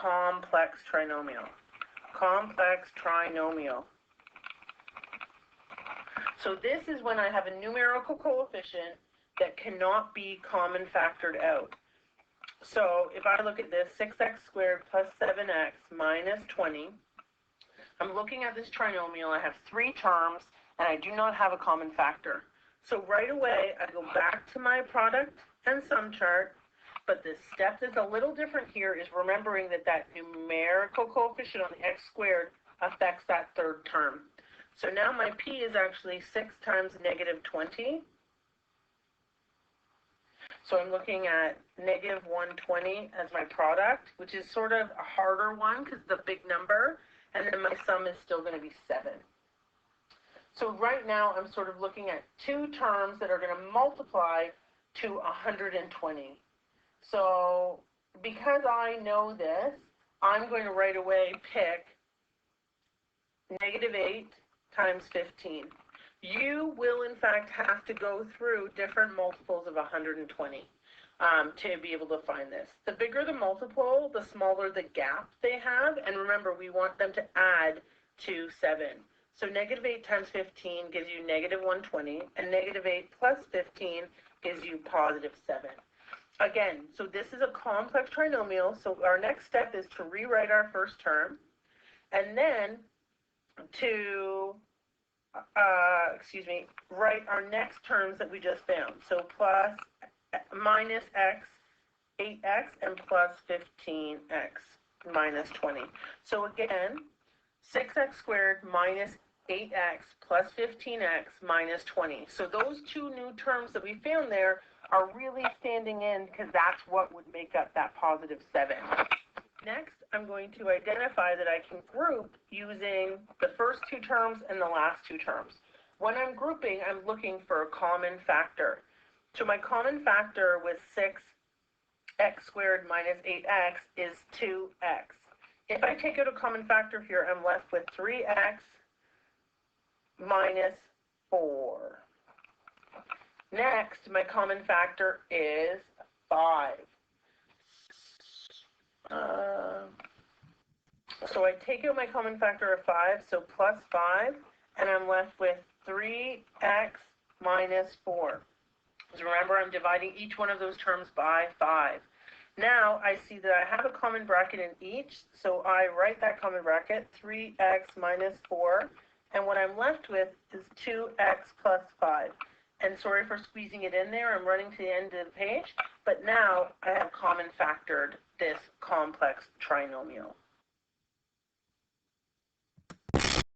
complex trinomial. Complex trinomial. So this is when I have a numerical coefficient that cannot be common factored out. So if I look at this, 6x squared plus 7x minus 20, I'm looking at this trinomial. I have three terms, and I do not have a common factor. So right away, I go back to my product and sum chart, but the step that's a little different here is remembering that that numerical coefficient on the x squared affects that third term. So now my p is actually 6 times negative 20. So I'm looking at negative 120 as my product, which is sort of a harder one because it's a big number, and then my sum is still going to be 7. So right now I'm sort of looking at two terms that are going to multiply to 120. So because I know this, I'm going to right away pick negative 8 times 15. You will, in fact, have to go through different multiples of 120 to be able to find this. The bigger the multiple, the smaller the gap they have. And remember, we want them to add to 7. So negative 8 times 15 gives you negative 120, and negative 8 plus 15 gives you positive 7. Again, so this is a complex trinomial, so our next step is to rewrite our first term, and then to write our next terms that we just found. So plus minus x, 8x, and plus 15x minus 20. So again, 6x squared minus 8x plus 15x minus 20. So those two new terms that we found there are really standing in because that's what would make up that positive 7. Next, I'm going to identify that I can group using the first two terms and the last two terms. When I'm grouping, I'm looking for a common factor. So my common factor with 6x squared minus 8x is 2x. If I take out a common factor here, I'm left with 3x minus 4. Next, my common factor is 5. So I take out my common factor of 5, so plus 5, and I'm left with 3x minus 4. So remember, I'm dividing each one of those terms by 5. Now I see that I have a common bracket in each, so I write that common bracket, 3x minus 4, and what I'm left with is 2x plus 5. And sorry for squeezing it in there, I'm running to the end of the page, but now I have common factored this complex trinomial.